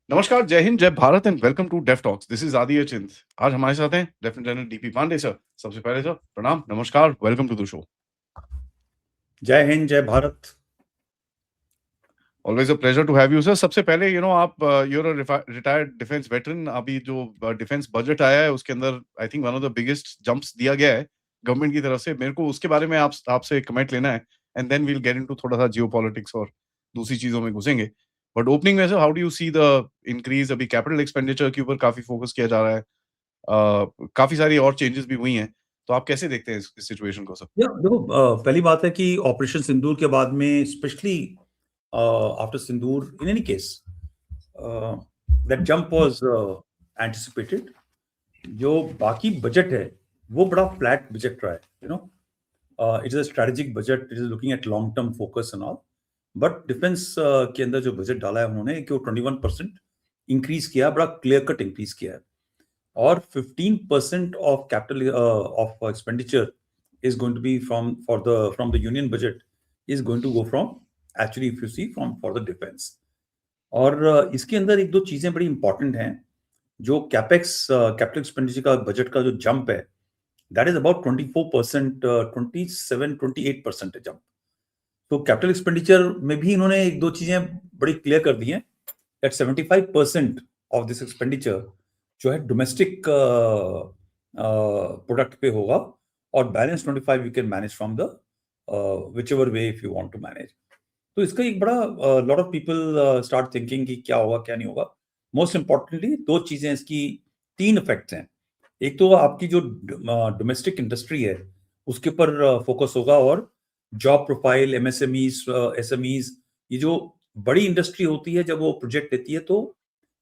नमस्कार, जय हिंद, जय Bharat and welcome to Def Talks. This is Aadi Achint. आज हमारे साथ हैं lieutenant general DP Pande sir. सबसे पहले सर प्रणाम, नमस्कार, वेलकम टू द शो। जय हिंद, जय Bharat. Always a pleasure to have you sir. सबसे पहले आप यूर रिटायर्ड डिफेंस वेटरन। अभी जो डिफेंस बजट आया है उसके अंदर I think one of the biggest jumps दिया गया है गवर्नमेंट की तरफ से। मेरे को उसके बारे में आपसे कमेंट लेना है and then we'll get into थोड़ा सा जियोपॉलिटिक्स और दूसरी चीजों में घुसेंगे। बट ओपनिंग में sir, how do you see the increase? अभी कैपिटल एक्सपेंडिचर के ऊपर काफी फोकस किया जा रहा है। काफी सारी और चेंजेस भी हुई हैं, तो आप कैसे देखते हैं इस सिचुएशन को सर? देखो, पहली बात है कि ऑपरेशन सिंदूर के बाद में specially after Sindoor in any case that jump was anticipated. जो बाकी बजट है वो बड़ा फ्लैट बजट रहा है, it is a strategic budget, it is looking at long term focus and all. But defence के अंदर जो बजट डाला है उन्होंने कि वो 21% इंक्रीज किया, बड़ा क्लियर कट इंक्रीज किया है। और 15% of capital of expenditure is going to be from the union budget is going to go from, actually if you see, from for the defense. और इसके अंदर एक दो चीजें बड़ी इंपॉर्टेंट हैं। जो कैपेक्स कैपिटल एक्सपेंडिचर का बजट का जो जंप है, दैट इज अबाउट 24%, 27-28% है जंप। तो कैपिटल एक्सपेंडिचर में भी इन्होंने एक दो चीजें बड़ी क्लियर कर दी हैं दैट 75% ऑफ दिस एक्सपेंडिचर जो है डोमेस्टिक प्रोडक्ट पे होगा, और balance 25 you can manage from the whichever way if you want to manage. तो इसका एक बड़ा lot of people start thinking कि क्या होगा क्या नहीं होगा। मोस्ट इंपॉर्टेंटली दो चीजें इसकी, तीन इफेक्ट्स हैं। एक तो आपकी जो डोमेस्टिक इंडस्ट्री है उसके ऊपर फोकस होगा, और जॉब प्रोफाइल, एमएसएमईज, एसएमईज, ये जो बड़ी इंडस्ट्री होती है जब वो प्रोजेक्ट देती है तो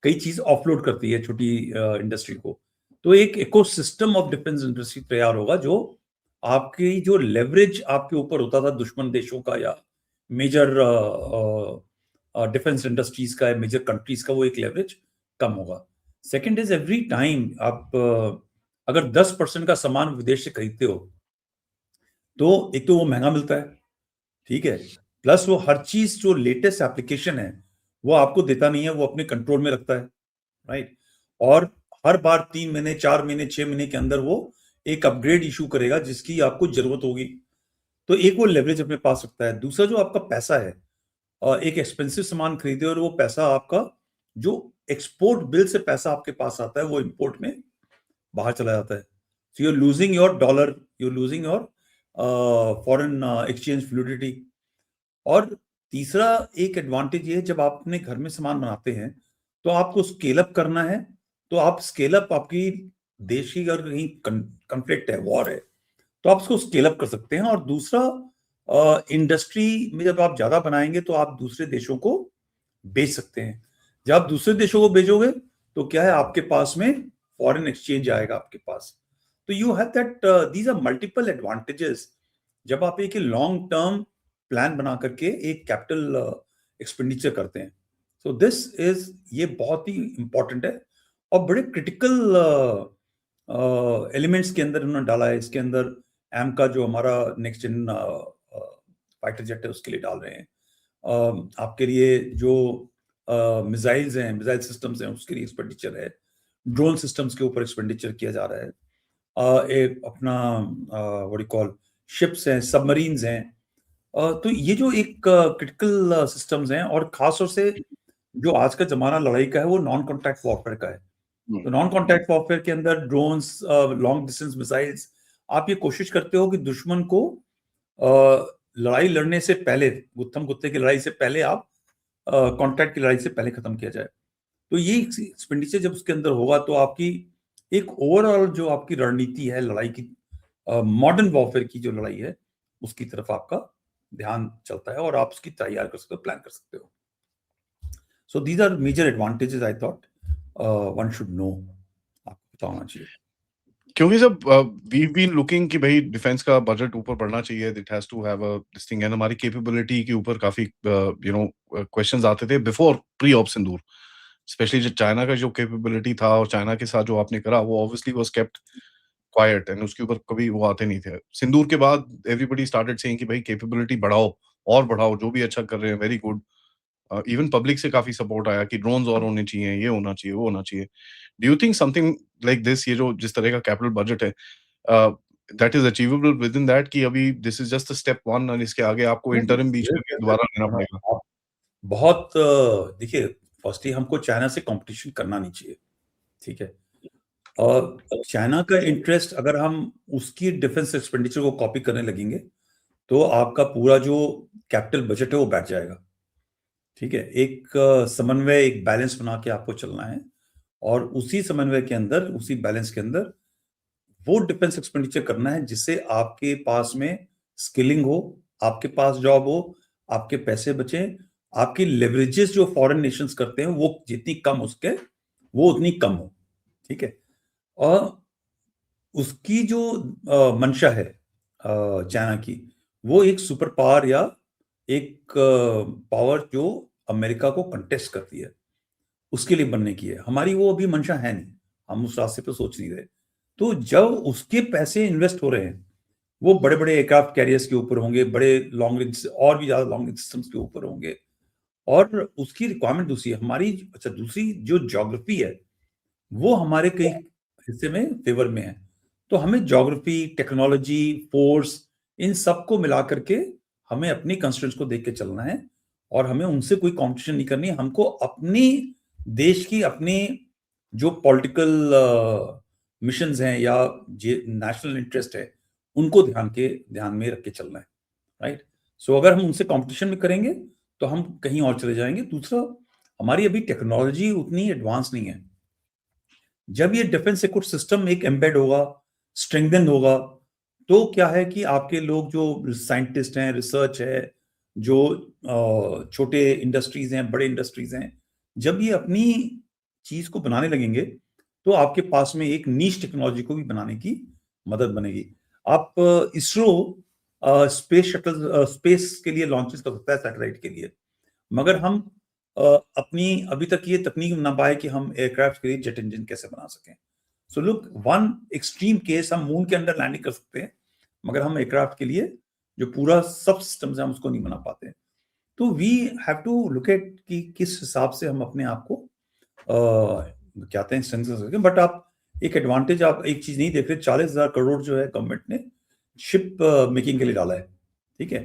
कई चीज ऑफलोड करती है छोटी इंडस्ट्री को। तो एक इकोसिस्टम ऑफ डिफेंस इंडस्ट्री तैयार होगा, जो आपकी जो लेवरेज आपके ऊपर होता था दुश्मन देशों का या मेजर डिफेंस इंडस्ट्रीज का, मेजर कंट्रीज का, वो एक लेवरेज कम होगा। सेकंड इज एवरी टाइम आप अगर 10% का सामान विदेश से खरीदते हो तो एक तो वो महंगा मिलता है, ठीक है, प्लस वो हर चीज जो लेटेस्ट एप्लीकेशन है वो आपको देता नहीं है, वो अपने कंट्रोल में रखता है, राइट। और हर बार 3 महीने, 4 महीने, 6 महीने के अंदर वो एक अपग्रेड इशू करेगा जिसकी आपको जरूरत होगी। तो एक वो लेवरेज अपने पास रखता है। दूसरा जो आपका पैसा है, एक एक्सपेंसिव सामान खरीदे और वो पैसा आपका जो एक्सपोर्ट बिल से पैसा आपके पास आता है वो इंपोर्ट में बाहर चला जाता है। So you are losing your dollar, you are losing your foreign exchange fluidity. और तीसरा एक एडवांटेज ये है, जब आप अपने घर में सामान बनाते हैं तो आपको स्केल अप करना है, तो आप स्केल अप, आपकी देश की अगर कहीं कन्फ्लिक्ट है, वॉर है, तो आप उसको स्केल अप कर सकते हैं। और दूसरा, इंडस्ट्री में जब आप ज्यादा बनाएंगे तो आप दूसरे देशों को बेच सकते हैं। जब आप दूसरे देशों को बेचोगे तो क्या है, आपके पास में फॉरेन एक्सचेंज आएगा आपके पास। तो you have that, these are multiple advantages जब आप एक लॉन्ग टर्म प्लान बना करके एक कैपिटल एक्सपेंडिचर करते हैं। सो दिस इज, ये बहुत ही इंपॉर्टेंट है और बड़े क्रिटिकल एलिमेंट्स के अंदर उन्होंने डाला है। इसके अंदर एम का जो हमारा नेक्स्ट जेन फाइटर जेट है उसके लिए डाल रहे हैं, आपके लिए जो मिसाइल्स हैं, मिसाइल सिस्टम्स हैं, उसके लिए एक्सपेंडिचर है, ड्रोन सिस्टम्स के ऊपर एक्सपेंडिचर किया जा रहा है, एक अपना व्हाट यू कॉल शिप्स हैं, सबमरीन्स हैं। तो ये जो एक क्रिटिकल सिस्टम्स हैं, और खास तौर से जो आज का जमाना लड़ाई का है वो नॉन कॉन्टैक्ट वॉरफेयर का है। तो नॉन कॉन्टैक्ट वॉरफेयर के अंदर ड्रोन्स, लॉन्ग डिस्टेंस मिसाइल्स, आप ये कोशिश करते हो कि दुश्मन को लड़ाई लड़ने से पहले, गुत्थम गुत्ते की लड़ाई से पहले, आप कॉन्ट्रैक्ट की लड़ाई से पहले खत्म किया जाए। तो ये एक्सपेंडिचर जब उसके अंदर होगा तो आपकी एक ओवरऑल जो आपकी रणनीति है लड़ाई की, मॉडर्न वॉरफेयर की जो लड़ाई है, उसकी तरफ आपका ध्यान चलता है और आप उसकी तैयार कर सकते हो, प्लान कर सकते हो। So these are major advantages I thought one should know, आपको पता होना चाहिए। क्योंकि सब वी बीन लुकिंग कि भाई डिफेंस का बजट ऊपर बढ़ना चाहिए, it has to have a this thing, and हमारी कैपेबिलिटी के ऊपर काफी क्वेश्चंस आते थे before pre op Sindoor. Specially जो चाइना का जो कैपेबिलिटी था और चाइना के साथ जो आपने करा, वो obviously was kept quiet and उसके ऊपर कभी वो आते नहीं थे। सिंदूर के बाद एवरीबॉडी स्टार्टेड सेइंग कि भाई कैपेबिलिटी बढ़ाओ और बढ़ाओ, जो भी अच्छा कर रहे हैं वेरी गुड, इवन पब्लिक से काफ़ी सपोर्ट आया कि ड्रोन्स और होने चाहिए, ये होना चाहिए, वो होना चाहिए। Do you think something like this, ये जो जिस तरह का कैपिटल बजट है, that is achievable within that, कि अभी दिस इज़ जस्ट स्टेप 1 और इसके आगे आपको नहीं, इंटरिम बीच में भी दोबारा लेना पड़ेगा? आप बहुत देखिए, फर्स्टली हमको चाइना से कॉम्पिटिशन करना नहीं चाहिए, ठीक है? और चाइना का इंटरेस्ट, अगर हम उसकी डिफेंस एक्सपेंडिचर को कॉपी करने लगेंगे, तो आपका पूरा जो कैपिटल बजट है वो बैठ जाएगा, ठीक है? एक समन्वय, एक बैलेंस बना के आपको चलना है, और उसी समन्वय के अंदर, उसी बैलेंस के अंदर वो डिफेंस एक्सपेंडिचर करना है जिससे आपके पास में स्किलिंग हो, आपके पास जॉब हो, आपके पैसे बचें, आपकी लेवरेजेस जो फॉरेन नेशंस करते हैं वो जितनी कम उसके, वो उतनी कम हो, ठीक है? और उसकी जो मंशा है चाइना की, वो एक सुपर पावर या एक पावर जो अमेरिका को कंटेस्ट करती है, उसके लिए बनने की है। हमारी वो अभी मंशा है नहीं, हम उस रास्ते पे सोच नहीं रहे। तो जब उसके पैसे इन्वेस्ट हो रहे हैं, वो बड़े-बड़े एयरक्राफ्ट कैरियर्स के ऊपर होंगे, बड़े लॉन्ग रेंज और भी ज़्यादा लॉन्ग रेंज सिस्टम्स के ऊपर होंगे, और उसकी रिक्वायरमेंट दूसरी है। हमारी अच्छा, दूसरी जो ज्योग्राफी है, वो हमारे कई हिस्से में फेवर में है। तो हमें ज्योग्राफी, टेक्नोलॉजी, फोर्स, इन सबको मिला करके हमें अपनी कंस्ट्रेंट्स को देख के चलना है, और हमें उनसे कोई कॉम्पिटिशन नहीं करनी है। हमको अपनी देश की, अपनी जो पॉलिटिकल मिशंस हैं या जे नेशनल इंटरेस्ट है, उनको ध्यान में रख के चलना है, राइट? सो अगर हम उनसे कॉम्पिटिशन में करेंगे, तो हम कहीं और चले जाएँगे। दूसरा, हमारी अभी टेक्नोलॉजी उतनी एडवांस नहीं है। जब ये डिफेंस कुछ सिस्टम एक एम्बेड होगा, स्ट्रेंथन होगा, तो क्या है कि आपके लोग जो साइंटिस्ट हैं, रिसर्च है, जो छोटे इंडस्ट्रीज हैं, बड़े इंडस्ट्रीज हैं, जब ये अपनी चीज को बनाने लगेंगे, तो आपके पास में एक नीश टेक्नोलॉजी को भी बनाने की मदद बनेगी। आप इसरो स्पेस शटल, स्पेस के लिए लॉन्चेस कर सकता है, सैटेलाइट के लिए, मगर हम अ, अपनी अभी तक ये तकनीक ना पाए कि हम एयरक्राफ्ट के लिए जेट इंजन कैसे बना सकें। So look, one extreme case, हम मून के अंदर लैंडिंग कर सकते हैं, मगर हम एयरक्राफ्ट के लिए जो पूरा सब सिस्टम्स है, हम उसको नहीं बना पाते। तो we have to look at कि किस हिसाब से हम अपने आप को क्या कहते हैं, स्ट्रेंथन कर सकें। बट आप एक एडवांटेज, आप एक चीज नहीं देख रहे, 40,000 करोड़ जो है गवर्नमेंट ने शिप मेकिंग के लिए डाला है, ठीक है?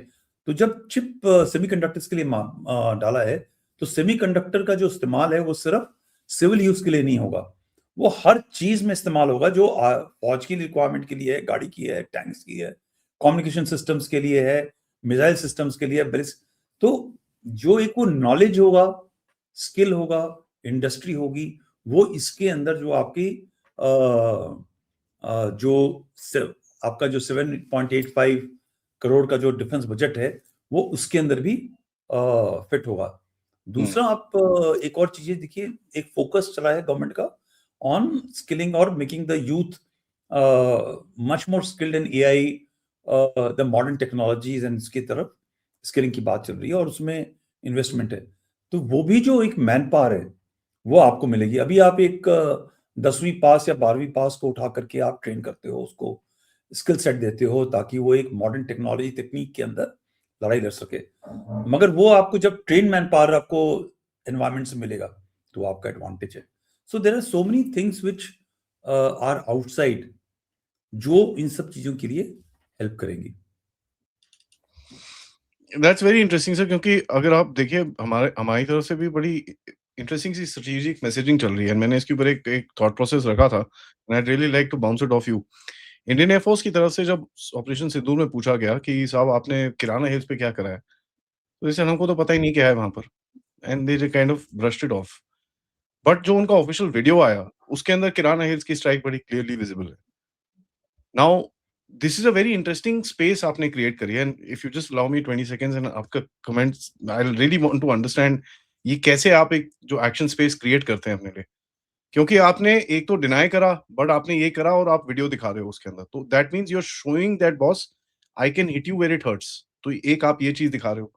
तो जब चिप सेमीकंडक्टर्स के लिए डाला है, तो सेमीकंडक्टर का जो इस्तेमाल है वो सिर्फ सिविल यूज के लिए नहीं होगा, वो हर चीज में इस्तेमाल होगा, जो फौज की रिक्वायरमेंट के लिए है, गाड़ी की है, टैंक्स की है, कम्युनिकेशन सिस्टम्स के लिए है, मिसाइल सिस्टम्स के लिए है। तो जो एक वो नॉलेज होगा, स्किल होगा, इंडस्ट्री होगी, वो इसके अंदर जो आपकी जो आपका जो 7.85 करोड़ का जो डिफेंस बजट है, वो उसके अंदर भी फिट होगा। दूसरा, आप एक और चीजें देखिए, एक फोकस चला है गवर्नमेंट का ऑन स्किलिंग और making the youth much more skilled in AI, the modern technologies and इसकी तरफ स्किलिंग की बात चल रही है, और उसमें इन्वेस्टमेंट है। तो वो भी जो एक मैन पावर है, वो आपको मिलेगी। अभी आप एक 10वीं पास या 12वीं पास को उठा करके आप ट्रेन करते हो, उसको स्किल सेट देते हो, ताकि वो एक मॉडर्न टेक्नोलॉजी टेक्निक के अंदर लड़ाई लड़ सके। मगर वो आपको जब ट्रेन मैन पावर आपको एनवायरमेंट से मिलेगा, तो आपका एडवांटेज है। So there are so many things which are outside, जो इन सब चीजों के लिए हेल्प करेंगी। दैट्स वेरी इंटरेस्टिंग सर, क्योंकि अगर आप देखिए हमारी तरफ से भी बड़ी इंटरेस्टिंग सी स्ट्रेटेजिक मैसेजिंग चल रही है, मैंने इसके ऊपर एक एक थॉट प्रोसेस रखा था, and I really like to bounce it off you. Indian air force की तरफ से जब ऑपरेशन सिंदूर में पूछा गया कि साहब आपने किराना हिल्स पे क्या करा है, तो जैसे हमको तो पता ही नहीं क्या है वहां पर, and they kind of brushed it off. But जो उनका ऑफिशियल वीडियो आया, उसके अंदर किराना हिल्स की स्ट्राइक बड़ी क्लियरली विजिबल है। Now this is a very interesting space आपने क्रिएट करी है, and if you just allow me 20 seconds and आपका comments, I really want to understand ये कैसे आप एक जो एक्शन स्पेस क्रिएट करते हैं अपने लिए, क्योंकि आपने एक तो डिनाई करा, बट आपने ये करा और आप वीडियो दिखा रहे हो उसके अंदर, तो that means you are showing that boss I can hit you where it hurts. तो एक आप ये चीज दिखा रहे हो,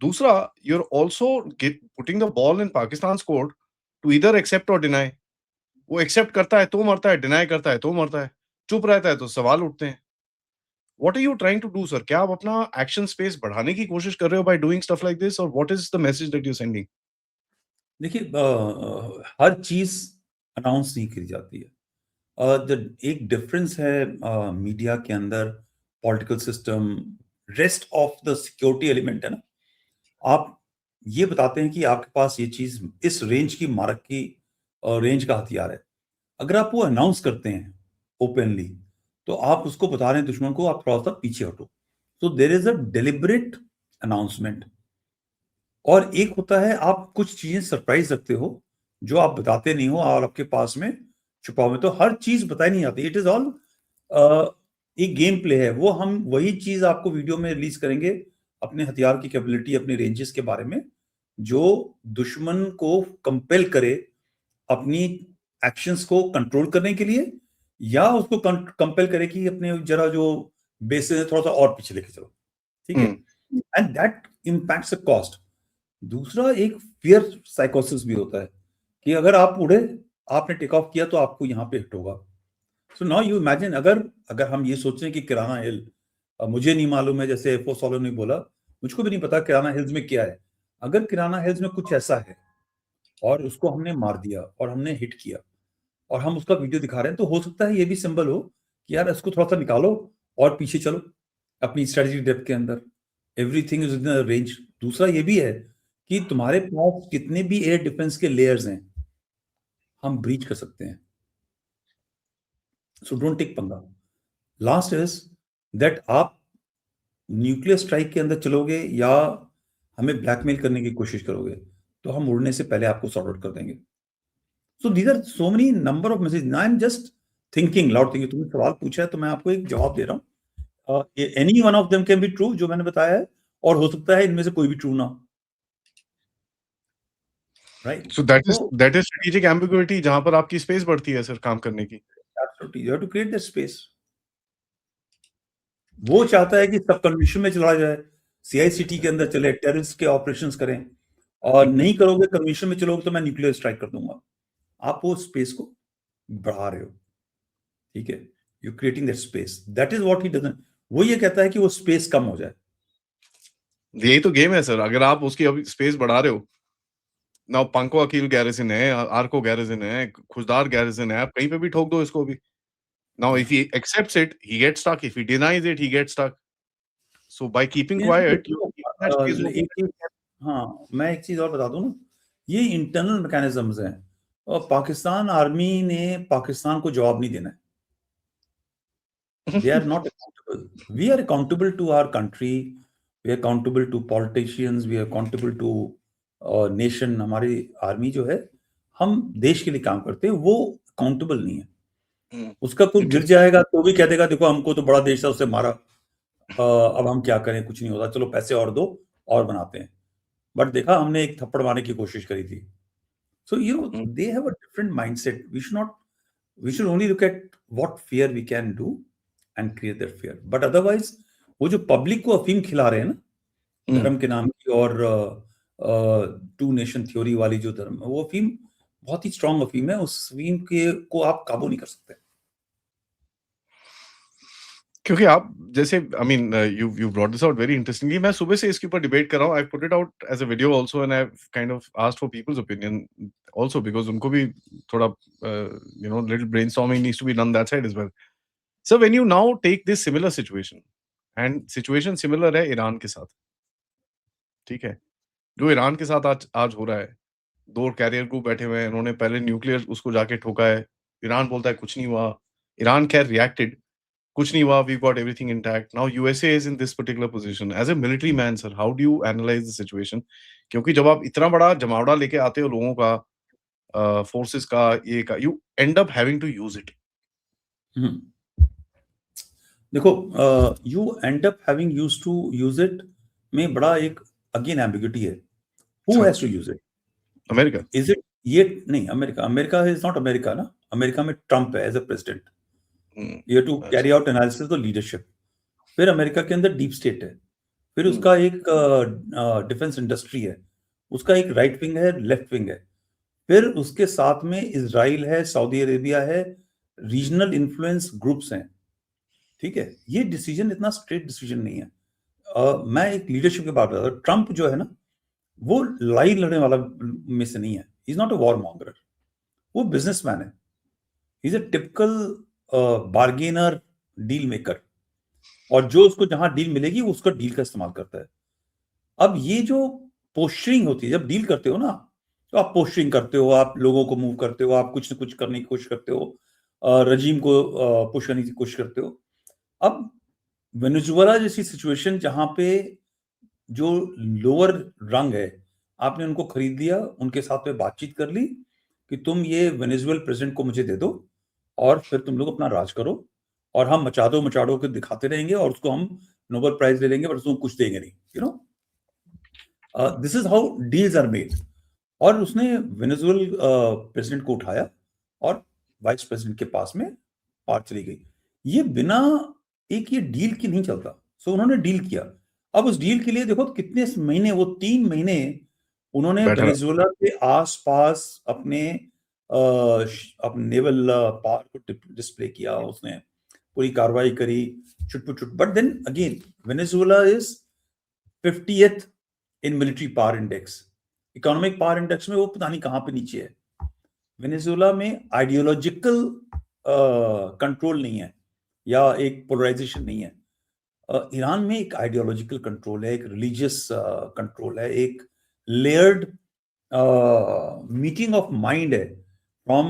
दूसरा you are also putting the ball in Pakistan court to either accept or deny. वो एक्सेप्ट करता है तो मरता है, डिनाई करता है तो मरता है, चुप रहता है तो सवाल उठते हैं। What are you trying to do, sir? क्या आप अपना एक्शन स्पेस बढ़ाने की कोशिश कर रहे हो by doing stuff like this, or what is the message that you're sending? देखिए हर चीज़ अनाउंस नहीं करी जाती है। एक डिफरेंस है मीडिया के अंदर, political system, rest of the security element है ना। आप ये बताते हैं कि आपके पास ये चीज़ इस रेंज की मारक की रेंज का हथियार है। अगर आप वो अनाउंस करते हैं ओपनली, तो आप उसको बता रहे हैं दुश्मन को, आप थोड़ा-सा पीछे हटो। तो there is a deliberate announcement. और एक होता है आप कुछ चीज़ें सरप्राइज़ रखते हो, जो आप बताते नहीं हो और आपके पास में छुपा हुआ है। तो हर चीज़ बताई नहीं जाती। इट इज़ ऑल एक गेम प्ले है। वो हम वही चीज़ आपको वीडियो में रिलीज़ करेंगे, अपने हथियार की कैपेबिलिटी, अपने रेंजेस के बारे में, जो दुश्मन को कंपेल करे अपनी एक्शंस को कंट्रोल करने के लिए, या उसको कंपेल करे कि अपने जरा जो बेस है थोड़ा-सा और पीछे लेके चलो। ठीक है? And that impacts a cost. दूसरा एक फ़ियर साइकोसिस भी होता है कि अगर आप उड़े, आपने टेक ऑफ किया तो आपको यहाँ पे हिट होगा। सो नाउ यू इमेजिन, अगर अगर हम ये सोचें कि किराना हिल, मुझे नहीं मालूम है, जैसे एफओ सॉलो ने बोला, मुझको भी नहीं पता किराना हिल्स में क्या है। अगर किराना हिल्स में कुछ ऐसा है और उसको हमने मार दिया और हमने हिट किया और हम उसका वीडियो दिखा रहे हैं, तो हो सकता है ये भी सिंबल हो कि यार इसको थोड़ा-सा निकालो और पीछे चलो अपनी स्ट्रेटेजिक डेप्थ के अंदर। Everything is in a range. दूसरा ये भी है कि तुम्हारे पास कितने भी एयर डिफेंस के लेयर्स हैं, हम ब्रीच कर सकते हैं। सो डोंट टेक पंगा। लास्ट इज़ दैट आप न्यूक्लियर स्ट्राइक के अंदर चलोगे या हमें ब्लैकमेल करने की कोशिश करोगे, तो हम उड़ने से पहले आपको सॉर्ट आउट कर देंगे। So these are so many number of message. I am just thinking loud thinking. तुमने सवाल पूछा है तो मैं आपको एक जवाब दे रहा हूँ। Any one of them can be true, जो मैंने बताया है, और हो सकता है इनमें से कोई भी ट्रू ना हो। राइट? So that is तो that is strategic ambiguity, जहाँ पर आपकी स्पेस बढ़ती है सर काम करने की। Absolutely you have to create that space. वो चाहता है कि सब कन्वेंशन में चला जाए, सीआईसीटी के अंदर चले, टेररिस्ट के ऑपरेशंस करें, और नहीं करोगे, कन्वेंशन में चलोगे तो मैं न्यूक्लियर स्ट्राइक कर दूंगा। आप वो स्पेस को बढ़ा रहे हो। ठीक है? You creating that space. That is what he doesn't. वो ये कहता है कि वो स्पेस कम हो जाए। यही तो गेम है सर, अगर आप उसकी अभी स्पेस बढ़ा रहे हो, नाउ पंको अकील गैरिसन है, आर्को गैरिसन है, खुशदार गैरिसन है, आप कहीं पे भी ठोक दो इसको भी। Now if he accepts it, he gets stuck, if he denies it, he gets stuck. So by keeping quiet, you that space एक चीज, हाँ, मैं एक चीज और बता दूं ना, ये इंटरनल मैकेनिज्म्स हैं, और पाकिस्तान आर्मी ने पाकिस्तान को जवाब नहीं देना है। They are not accountable. We are accountable to our country. We are accountable to politicians. We are accountable to nation. हमारी आर्मी जो है, हम देश के लिए काम करते हैं, वो अकाउंटेबल नहीं है। उसका कोई गिर जाएगा तो भी कह देगा देखो हमको तो बड़ा देश था उससे मारा, अब हम क्या करें, कुछ नहीं होता, चलो पैसे और दो और बनाते हैं। बट देखा हमने एक थप्पड़ मारने की कोशिश करी थी। So you know they have a different mindset. We should only look at what fear we can do and create that fear. But otherwise वो जो पब्लिक को अफीम खिला रहे हैं ना, धर्म के नाम की, और टू नेशन थ्योरी वाली जो धर्म है, वो अफीम बहुत ही स्ट्रांग अफीम है। उस अफीम के को आप काबू नहीं कर सकते। क्योंकि आप जैसे I mean you brought this out very interestingly. मैं सुबह से इसके ऊपर डिबेट कर रहा हूँ। I put it out as a video also, and I kind of asked for people's opinion also, because उनको भी थोड़ा you know little brainstorming needs to be done that side as well. So when you now take this similar situation, and situation similar है Iran के साथ, ठीक है? जो Iran के साथ आज आज हो रहा है, 2 कैरियर ग्रुप बैठे हुए हैं, इन्होंने पहले न्यूक्लियर उसको जाके ठोका है। ईरान बोलता है कुछ नहीं हुआ। ईरान खैर रिएक्टेड, कुछ नहीं हुआ, we got everything intact. Now USA is in this particular position as a military man. Sir, how do you analyse the situation? क्योंकि जब आप इतना बड़ा जमावड़ा लेके आते हो लोगों का, फोर्सेस का, ये का, you end up having to use it. देखो, you end up having used to use it में बड़ा एक अगेन एम्बिग्यूटी है। Who has to use it? America. Is it ये नहीं, America. America is not America ना। अमेरिका में Trump है as a president. You have to carry out analysis the leadership. फिर अमेरिका के अंदर डीप स्टेट है, फिर उसका एक डिफेंस इंडस्ट्री है, उसका एक राइट विंग है, लेफ्ट विंग है, फिर उसके साथ में इजराइल है, सऊदी अरेबिया है, रीजनल इन्फ्लुएंस ग्रुप्स हैं। ठीक है, ये डिसीजन इतना स्ट्रेट डिसीजन नहीं है। मैं एक लीडरशिप की बात कर रहा था। ट्रंप जो है ना, वो लड़ाई लड़ने वाला में से नहीं है। ही is not a war monger, वो बिजनेसमैन है। He is a typical bargainer, deal maker, और जो उसको जहां डील मिलेगी वो उसका डील का इस्तेमाल करता है। अब ये जो पोस्चरिंग होती है, जब डील करते हो ना, तो आप पोस्चरिंग करते हो, आप लोगों को मूव करते हो, आप कुछ न कुछ करने की कोशिश करते हो, रजीम को पुश करने की कोशिश करते हो। अब वेनेजुएला जैसी सिचुएशन जहां पे जो लोअर रंग है, आपने उनको खरीद लिया, उनके साथ में बातचीत कर ली कि तुम ये वेनेजुएल प्रेसिडेंट को मुझे दे दो और फिर तुम लोग अपना राज करो, और हम मचाड़ो के दिखाते रहेंगे और उसको हम नोबेल प्राइज ले लेंगे, पर उसको कुछ देंगे नहीं। You know, this is how deals are made. और उसने वेनेजुएल प्रेसिडेंट को उठाया और वाइस प्रेसिडेंट के पास में बात चली गई। ये बिना एक ये डील की नहीं चलता। सो उन्होंने डील किया। अब उस डील के लिए देखो कितने महीने, वो 3 महीने उन्होंने बैठा रहा। वेनेजुएला के आसपास अपने नेवल पावर को डिस्प्ले किया। उसने पूरी कार्रवाई करी, छुट। But then again, Venezuela is 50th in military power index. Economic power index में वो पता नहीं कहां पे नीचे है। वेनेजुएला में आइडियोलॉजिकल कंट्रोल नहीं है, या एक पोलराइजेशन नहीं है। ईरान में एक आइडियोलॉजिकल कंट्रोल है, एक रिलीजियस कंट्रोल है, एक लेयर्ड मीटिंग ऑफ माइंड है, from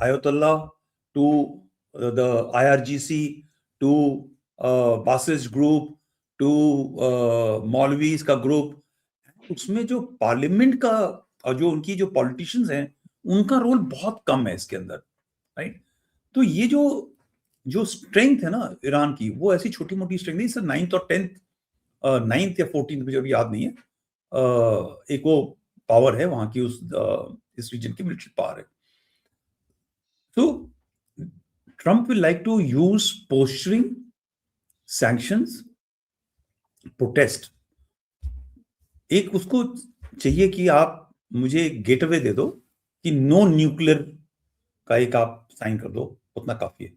ayatollah to the IRGC to बासिस्ट ग्रुप टू मौलवीज का ग्रुप। उसमें जो पार्लियामेंट का और जो उनकी जो पॉलिटिशियंस हैं, उनका रोल बहुत कम है इसके अंदर, राइट। तो ये जो स्ट्रेंथ है ना ईरान की, वो ऐसी छोटी मोटी स्ट्रेंथ नहीं। सर 9th या 14th, मुझे अभी याद नहीं है। एक वो पावर है वहां की, इस रीजन की मिलिट्री पावर है। तो Trump will like to use posturing, sanctions, protest. एक उसको चाहिए कि आप मुझे गेटवे दे दो कि नो न्यूक्लियर का एक आप साइन कर दो, उतना काफी है।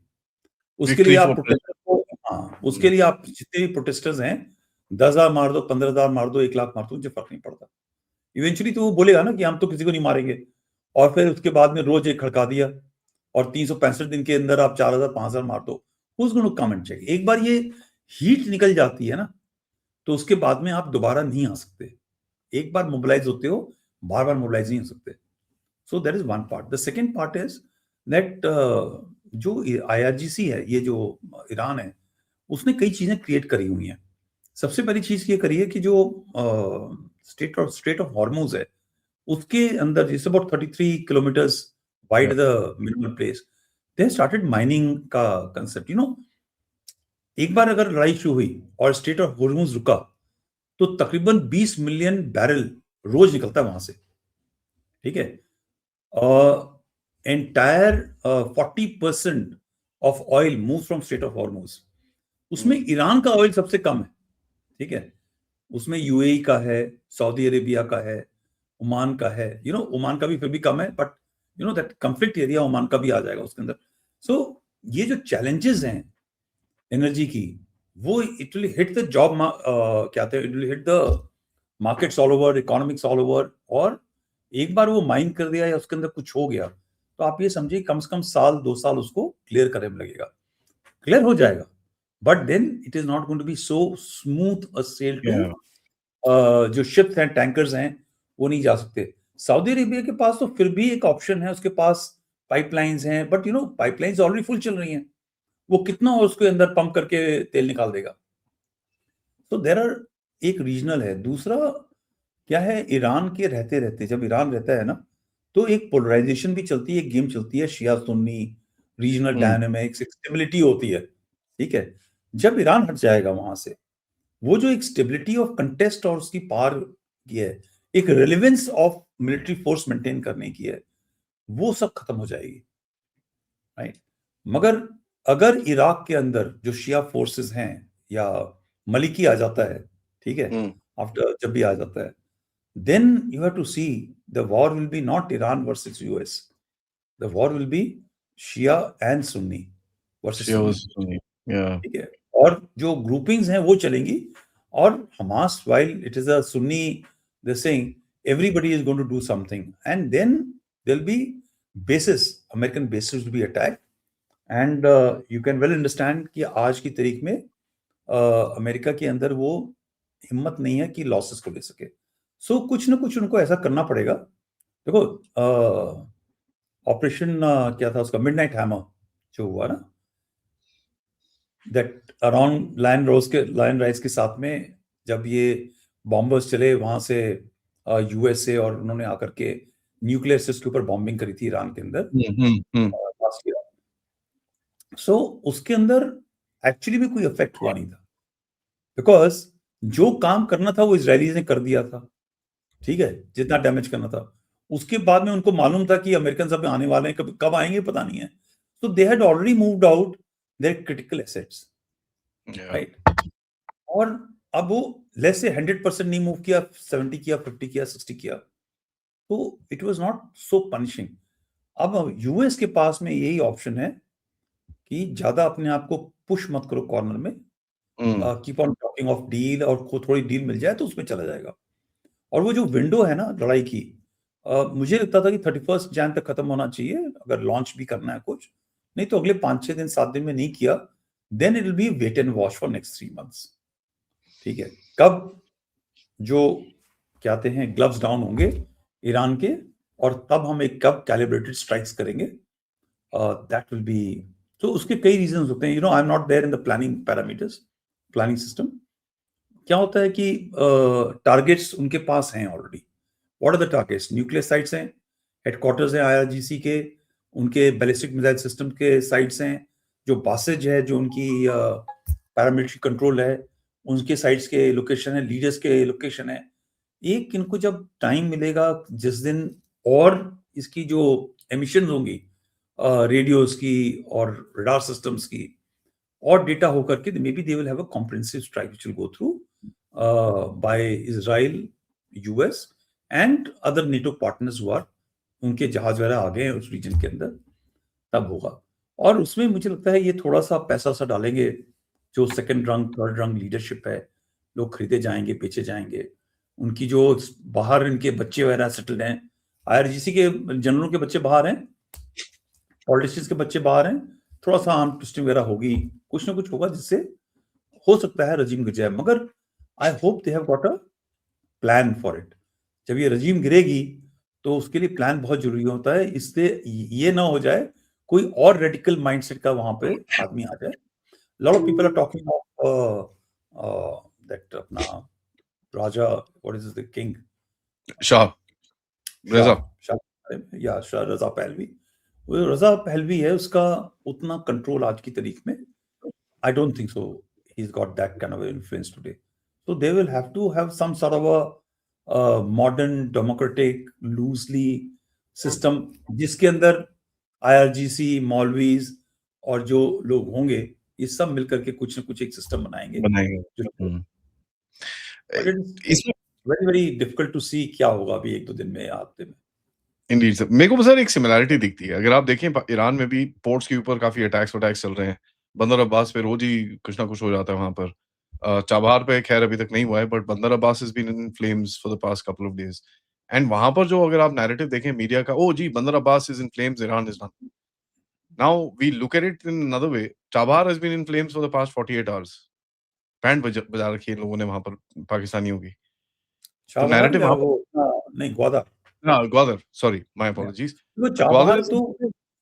उसके लिए विक्ट्री आप फॉर प्रोटेस्टर को, हाँ, उसके लिए आप जितने भी प्रोटेस्टर्स हैं, 10,000 मार दो, 15,000 मार दो, 1 लाख मार दो, मुझे फर्क नहीं पड़ता। इवेंचुअली तो वो बोलेगा ना कि हम तो किसी को नहीं मारेंगे, और फिर उसके बाद में रोज एक खड़का दिया, और 365 दिन के अंदर आप 4,000 5,000 मार दो। Who's going to come and check? एक बार ये हीट निकल जाती है ना, तो उसके बाद में आप दोबारा नहीं आ सकते। एक बार मोबिलाइज होते हो, बार बार मोबिलाइज नहीं हो सकते। So that is one part. The second part is that जो IRGC है, ये जो ईरान है, उसने कई चीजें क्रिएट करी हुई हैं। सबसे पहली चीज ये करी है कि जो स्ट्रेट ऑफ हॉर्मुज है, उसके अंदर जैसे about 33 kilometres wide the minimal place, they started mining का कंसेप्ट। यू नो, एक बार अगर लड़ाई शुरू हुई और स्ट्रेट ऑफ हॉर्मुज रुका, तो तकरीबन 20 मिलियन बैरल रोज निकलता है वहां से, ठीक है। Entire 40% of oil move from straight of Hormuz. उसमें ईरान का ऑयल सबसे कम है, ठीक है। उसमें UAE का है, सऊदी अरेबिया का है, ओमान का है। यू नो, ओमान का भी फिर भी कम है, but you know that conflict area Oman का भी आ जाएगा उसके अंदर। सो ये जो चैलेंजेस हैं एनर्जी की, वो it will hit the job, क्या कहते हैं, it will hit the markets all over, economics all over. और एक बार वो माइन कर दिया या उसके अंदर कुछ हो गया, तो आप ये समझिए कम से कम 1-2 साल उसको क्लियर करने में लगेगा। क्लियर हो जाएगा, but then it is not going to be so smooth a sail to जो शिप्स हैं, टैंकर्स हैं, वो नहीं जा सकते। सऊदी अरेबिया के पास तो फिर भी एक ऑप्शन है, उसके पास पाइपलाइंस हैं, but you know pipelines already full चल रही हैं। वो कितना उसके अंदर पंप करके तेल निकाल देगा। तो देयर आर, एक रीजनल है। दूसरा क्या है, ईरान के रहते रहते, जब ईरान रहता है ना, तो एक पोलराइजेशन भी चलती है, एक गेम चलती है, शिया सुन्नी, रीजनल डायनामिक्स, एक स्टेबिलिटी होती है, ठीक है। जब ईरान हट जाएगा वहां से, वो जो एक स्टेबिलिटी ऑफ कंटेस्ट और उसकी पार की है, एक relevance of military force maintain करने की है, वो सब खत्म हो जाएगी, राइट। मगर अगर इराक के अंदर जो शिया फोर्सेस हैं, या मलिकी आ जाता है, ठीक है, आफ्टर जब भी आ जाता है, then you have to see the war will be not Iran versus US. The war will be Shia and Sunni versus Sunni. ठीक है, और जो ग्रुपिंग्स हैं वो चलेंगी, और Hamas, while it is a Sunni this thing, everybody is going to do something, and then there'll be bases, American bases will be attacked, and you can well understand कि आज की तारीख में अमेरिका के अंदर वो हिम्मत नहीं है कि लॉसेस को ले सके। सो कुछ ना कुछ उनको ऐसा करना पड़ेगा। देखो, ऑपरेशन क्या था उसका, मिडनाइट हैमर जो हुआ ना, दैट अराउंड लायन राइज के साथ में, जब ये बॉम्बर्स चले वहां से यूएसए, और उन्होंने आकर के न्यूक्लियर सिस्टम के ऊपर बॉम्बिंग करी थी ईरान के अंदर लास्ट ईयर। सो उसके अंदर एक्चुअली भी कोई इफेक्ट हुआ नहीं था, बिकॉज जो काम करना था वो इजरायलीज ने कर दिया था। ठीक है, जितना डैमेज करना था, उसके बाद में उनको मालूम था कि अमेरिकन सब आने वाले हैं, कब आएंगे पता नहीं है। तो they had already moved out their critical assets, right. और अब वो लेस से 100% नहीं मूव किया, 70 किया, 50 किया, 60 किया, तो it was not so punishing. अब यूएस के पास में यही ऑप्शन है कि ज्यादा अपने आप को पुश मत करो कॉर्नर में, keep on talking of deal, और को थोड़ी डील मिल जाए तो उसमें चला जाएगा। और वो जो विंडो है ना लड़ाई की, मुझे लगता था कि 31 जैन तक खत्म होना चाहिए, अगर लॉन्च भी करना है कुछ, नहीं तो अगले 5-6 दिन 7 दिन में नहीं किया, then it will be wait and watch for next 3 months. ठीक है, कब जो कहते हैं ग्लव्स डाउन होंगे ईरान के, और तब हम एक कब कैलिब्रेटेड स्ट्राइक्स करेंगे, दैट विल बी। तो उसके कई रीजंस होते हैं, I am not there in the planning parameters, planning system. क्या होता है कि टारगेट्स उनके पास हैं already. What are the targets? Nuclear sites हैं, हेडक्वार्टर्स हैं आईआरजीसी के, उनके बैलिस्टिक मिसाइल सिस्टम के साइट्स हैं, जो बासेज है, जो उनकी पैरामिलिट्री कंट्रोल है, उनके साइट्स के लोकेशन है, लीडर्स के लोकेशन है। एक इनको जब टाइम मिलेगा जिस दिन, और इसकी जो एमिशन होंगी रेडियोस की और रडार सिस्टम्स की, और डेटा होकर के, maybe they will have a comprehensive strike which will go through by Israel, US and other NATO partners हुआ, उनके जहाज वगैरह आ गए हैं उस रीजन के अंदर, तब होगा। और उसमें मुझे लगता है ये थोड़ा सा पैसा सा डालेंगे, जो सेकंड रंग थर्ड रंग लीडरशिप है, लोग खरीदे जाएंगे, बेचे जाएंगे, उनकी जो बाहर इनके बच्चे वगैरह सेटल्ड हैं, आईआरजीसी के जनरलों के बच्चे बाहर हैं, पॉलिटिशियंस के बच्चे बाहर हैं, थोड़ा सा आर्म ट्विस्टिंग वगैरह होगी, कुछ ना कुछ होगा जिससे हो सकता है रजीम गिर जाए। मगर I hope they have got a plan for it. जब ये रजीम गिरेगी तो उसके लिए प्लान बहुत जरूरी होता है, इससे ये ना हो जाए कोई और रेडिकल माइंडसेट का वहां पे आदमी आ जाए। Lot of people are talking of that अपना राजा, what is the king, Shah Reza. Shah Reza Pahlavi. वो रजा पहलवी है, उसका उतना कंट्रोल आज की तारीख में, I don't think so. He's got that kind of influence today. So they will have to have some sort of a modern, democratic, loosely system, जिसके अंदर IRGC, मौलवीज और जो लोग होंगे, ये सब मिलकर के कुछ न कुछ एक सिस्टम बनाएंगे। इसमें very very difficult to see क्या होगा अभी 1-2 दिन में, हफ्ते में। इंडीड सर, मेरे को सर एक सिमिलैरिटी दिखती है। अगर आप देखें ईरान में भी पोर्ट्स के ऊपर काफी अटैक्स चल रहे हैं। बंदर अब्बास पे रोज ही कुछ ना कुछ हो जाता है वहां पर। चाबहार पे खैर अभी तक नहीं हुआ है, but Bandar Abbas has been in flames for the past couple of days. And वहां पर जो अगर आप नैरेटिव देखें मीडिया का, ओ जी Bandar Abbas is in flames, Iran is not. Now we look at it in another way, Chabahar has been in flames for the past 48 hours. Band बजा रखी है लोगों ने वहां पर पाकिस्तानियों की। तो चाबहार नैरेटिव या वहां वो नहीं, Gwadar. Gwadar, sorry my apologies. वो ग्वादर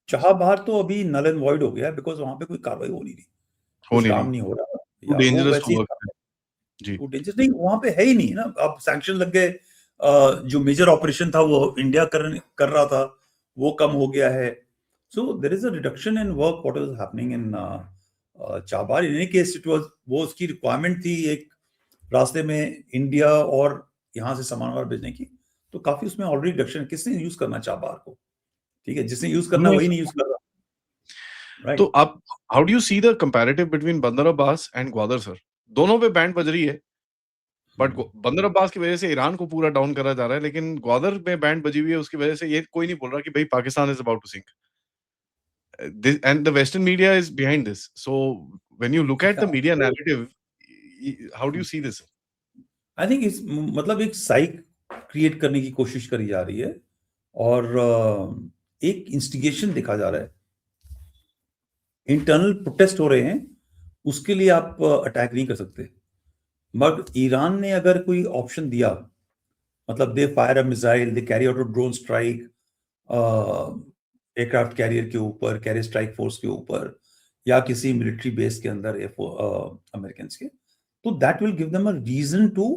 चाबहार तो अभी नल एंड वॉइड हो गया, बिकॉज वहां पे कोई कार्रवाई हो नहीं रही, हो कुछ नहीं काम रही, नहीं हो रहा, टू या वो डेंजरस वैसे टू ही वर्क। जी। टू डेंजरस नहीं, वहां पे है ही नहीं ना। अब सैंक्शन लग गए, जो मेजर ऑपरेशन था वो इंडिया कर रहा था, वो कम हो गया है। So there is a reduction in work what is happening in Chabahar. In any case it was, वो उसकी रिक्वायरमेंट थी एक रास्ते में इंडिया और यहाँ से सामान वामान भेजने की, तो काफी उसमें ऑलरेडी रिडक्शन। किसने यूज करना चाबहार को? ठीक है, जिसने यूज करना वही नहीं यूज कर रहा, तो राइट। आप how do you see the comparative between बंदर अब्बास एंड ग्वादर सर? दोनों पे बैंड बज रही है, बट बंदर अब्बास की वजह से ईरान को पूरा डाउन करा जा रहा है, लेकिन ग्वादर में बैंड बजी हुई है, उसकी वजह से ये कोई नहीं बोल रहा कि भाई Pakistan is about to sink. and the Western media is behind this. So when you look at the media narrative, how do you see this? I think इस मतलब एक साइक क्रिएट करने की कोशिश करी जा रही है और एक इंस्टिगेशन देखा जा रहा है, इंटरनल प्रोटेस्ट हो रहे हैं, उसके लिए आप अटैक नहीं कर सकते। मगर ईरान ने अगर कोई ऑप्शन दिया, मतलब they fire a missile, they carry out a drone strike aircraft carrier के ऊपर, कैरियर स्ट्राइक फोर्स के ऊपर, या किसी मिलिट्री बेस के अंदर अमेरिकन के, तो that will give them a reason to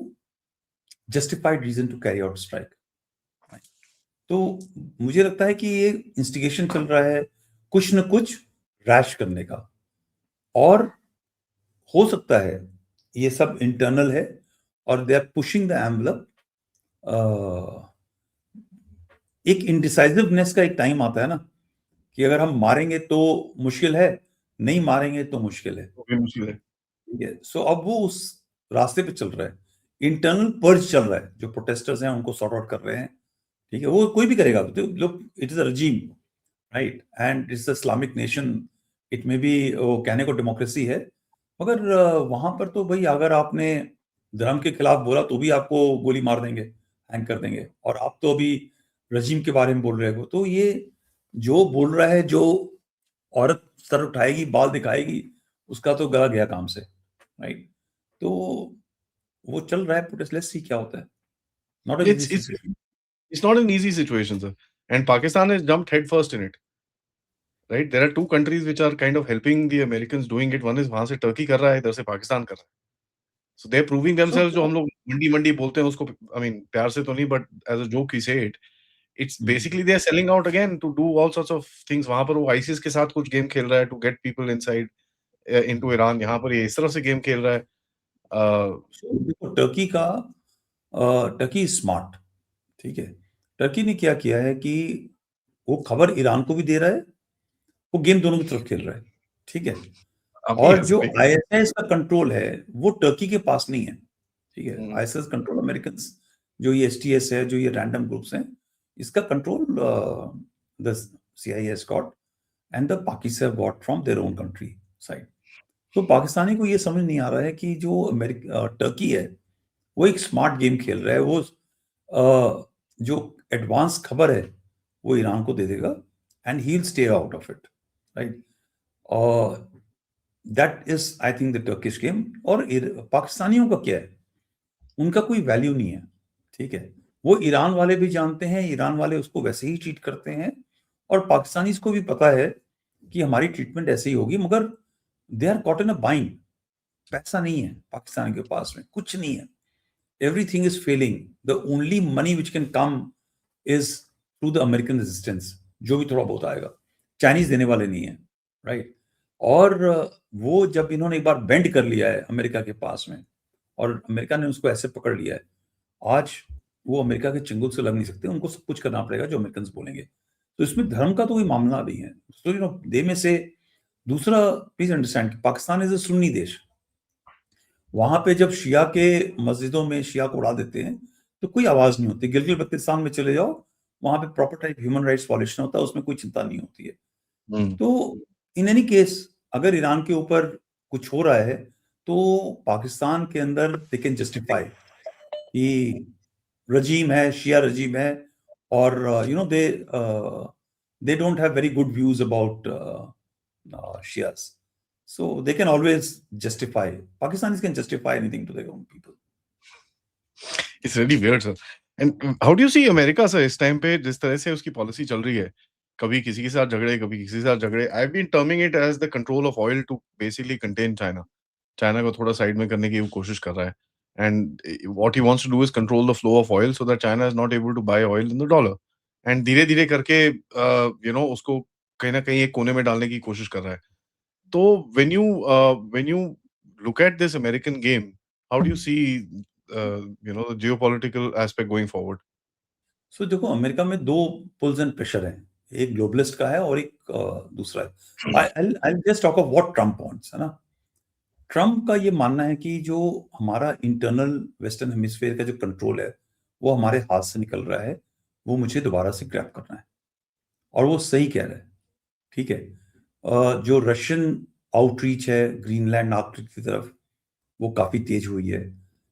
justified reason to carry out strike. तो मुझे लगता है कि ये इंस्टिगेशन चल रहा है कुछ न कुछ रैश करने का, और हो सकता है ये सब इंटरनल है और they are pushing the envelope. एक इंडिसाइसिवनेस का एक टाइम आता है ना, कि अगर हम मारेंगे तो मुश्किल है, नहीं मारेंगे तो मुश्किल है। मुश्किल है। ठीक है, सो अब वो उस रास्ते पे चल रहा है, इंटरनल पर्ज चल रहा है, जो प्रोटेस्टर्स हैं उनको सॉर्ट आउट कर रहे हैं। ठीक है, वो कोई भी करेगा, तो look it is a regime, right, and it's a Islamic nation, it may be, वो कहने को डेमोक्रेसी है, मगर वहां पर तो भाई अगर आपने धर्म के खिलाफ बोला तो भी आपको गोली मार देंगे, हैंग कर देंगे, और आप तो अभी रजीम के बारे में बोल रहे हो। तो ये जो बोल रहा है, जो औरत सर उठाएगी, बाल दिखाएगी, उसका तो गला गया काम से, राइट। तो वो चल रहा है प्रोटेस्ट, लेट्स सी क्या होता है। Not an easy It's situation. it's not an easy situation, sir. And Pakistan has jumped headfirst in it. Right? There are two countries which are kind of helping the Americans doing it. One is वहां से Turkey कर रहा है, इधर से पाकिस्तान कर रहा है. So they're proving themselves. जो हम लोग मंडी मंडी बोलते हैं उसको, I mean प्यार से तो नहीं, but as a joke we say it. It's basically they are selling out again to do all sorts of things. वहां पर वो ISIS के साथ कुछ गेम खेल रहा है to get people inside into Iran. यहाँ पर ये इस तरह से गेम खेल रहा है. देखो टर्की स्मार्ट, ठीक है। टर्की ने क्या किया है कि वो खबर ईरान को भी दे रहा है, वो गेम दोनों की तरफ खेल रहा है, ठीक है। और जो आईएसआईएस का कंट्रोल है वो टर्की के पास नहीं है, ठीक है। आईएसआईएस कंट्रोल अमेरिकन, जो ये एसटीएस है, जो ये रैंडम ग्रुप्स हैं, इसका control the CIS got and the Pakistan got from their own country side. तो पाकिस्तानी को ये समझ नहीं आ रहा है कि जो टर्की है वो एक स्मार्ट गेम खेल रहा है। वो जो एडवांस खबर है वो ईरान को दे देगा and he will stay out of it, right. और that is I think the Turkish game. और पाकिस्तानियों का क्या है, उनका कोई वैल्यू नहीं है, ठीक है। वो ईरान वाले भी जानते हैं, ईरान वाले उसको वैसे ही ट्रीट करते हैं, और पाकिस्तानी को भी पता है कि हमारी ट्रीटमेंट ऐसे ही होगी, मगर they are caught in a bind. पैसा नहीं है पाकिस्तान के पास में, कुछ नहीं है, everything is failing. The only money which can come is through the American resistance, जो भी थोड़ा बहुत आएगा, चाइनीज देने वाले नहीं है, राइट। और वो जब इन्होंने एक बार बेंड कर लिया है अमेरिका के पास में, और अमेरिका ने उसको ऐसे पकड़ लिया है, आज वो अमेरिका के चंगुल से लग नहीं सकते, उनको सब कुछ करना पड़ेगा जो अमेरिकन बोलेंगे। तो इसमें धर्म का तो कोई मामला नहीं है। तो दे में से दूसरा, please understand, Pakistan is a Sunni देश। वहां पे जब शिया के मस्जिदों में शिया को उड़ा देते हैं तो कोई आवाज नहीं होती। गिलगित बल्तिस्तान में चले जाओ, वहां पे proper type human rights violation होता है, उसमें कोई चिंता नहीं होती है। तो इन एनी केस अगर ईरान के ऊपर कुछ हो रहा है तो पाकिस्तान के अंदर दे कैन जस्टिफाई कि रजीम है, शिया रजीम है, और you know they don't have very good views about Shias, so they can always justify, Pakistanis can justify anything to their own people. It's really weird, sir. And how do you see America, sir, इस time पे जिस तरह से उसकी policy चल रही है, कभी किसी के साथ झगड़े, कभी किसी के साथ झगड़े। I've been terming it as the control of oil to basically contain China. China को थोड़ा साइड में करने की वो कोशिश कर रहा है। And what he wants to do is control the flow of oil so that China is not able to buy oil in the dollar. And धीरे-धीरे करके उसको कहीं न कहीं एक कोने में डालने की कोशिश कर रहा है। तो when you look at this American game, how do you see the geopolitical aspect going forward? So देखो, अमेरिका में दो पुल्स एंड प्रेशर है, एक ग्लोबलिस्ट का है और एक दूसरा है। I just talk of what Trump wants, है ना। ट्रम्प का ये मानना है कि जो हमारा इंटरनल वेस्टर्न हेमिस्फीयर का जो कंट्रोल है वो हमारे हाथ से निकल रहा है, वो मुझे दोबारा से ग्रैब करना है, और वो सही कह रहा है, ठीक है। जो रशियन आउटरीच है ग्रीनलैंड आर्कटिक की तरफ, वो काफी तेज हुई है।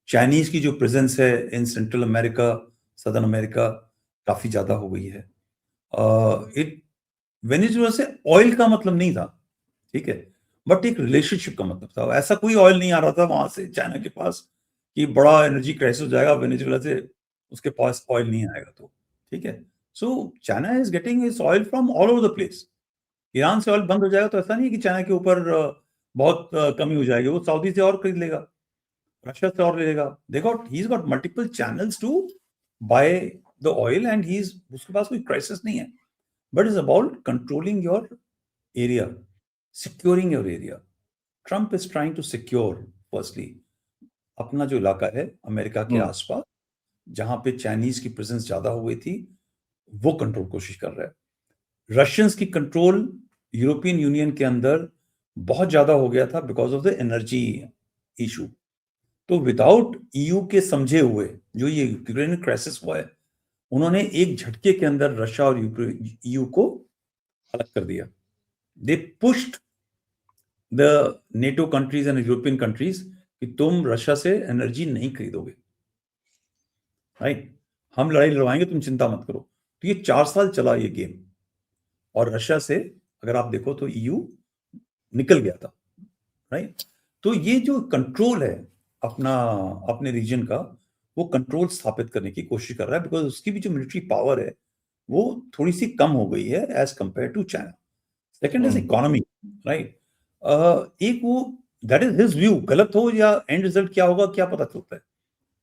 चाइनीज की जो प्रेजेंस है in central America, southern America, काफी ज्यादा हो गई है। इट वेनेजुएला से ऑयल का मतलब नहीं था, ठीक है, बट एक रिलेशनशिप का मतलब था। ऐसा कोई ऑयल नहीं आ रहा था वहां से चाइना के पास कि बड़ा एनर्जी क्राइसिस हो जाएगा वेनेजुएला से, उसके पास ऑयल नहीं आएगा तो, ठीक है। So China is getting it's oil from all over the place. Iran से ऑयल बंद हो जाएगा तो ऐसा नहीं है कि चाइना के ऊपर बहुत कमी हो जाएगी, वो सऊदी से और खरीद लेगा, रशिया से और ले लेगा। They got he is got multiple channels to buy the oil and he is, उसके पास कोई क्राइसिस नहीं है, but is about controlling your area, securing your area. Trump is trying to secure firstly अपना जो इलाका है अमेरिका के आसपास, जहां पे चाइनीज की प्रेजेंस ज्यादा हो गई थी, वो कंट्रोल कोशिश कर रहा है। रशियंस की कंट्रोल यूरोपियन यूनियन के अंदर बहुत ज्यादा हो गया था because of the energy issue. तो विदाउट ईयू के समझे हुए जो ये यूक्रेन क्राइसिस हुआ है, उन्होंने एक झटके के अंदर रशिया और ईयू को अलग कर दिया। They pushed the NATO countries and European countries कि तुम रशिया से एनर्जी नहीं खरीदोगे, राइट, हम लड़ाई लड़वाएंगे, तुम चिंता मत करो। तो ये 4 साल चला ये गेम, और रशिया से अगर आप देखो तो ईयू निकल गया था, राइट। तो ये जो कंट्रोल है अपना अपने रीजन का, वो कंट्रोल स्थापित करने की कोशिश कर रहा है, बिकॉज उसकी भी जो मिलिट्री पावर है वो थोड़ी सी कम हो गई है as compare to China. Second is economy, right. एक वो दैट इज हिज व्यू, गलत हो या एंड रिजल्ट क्या होगा क्या पता चलता है,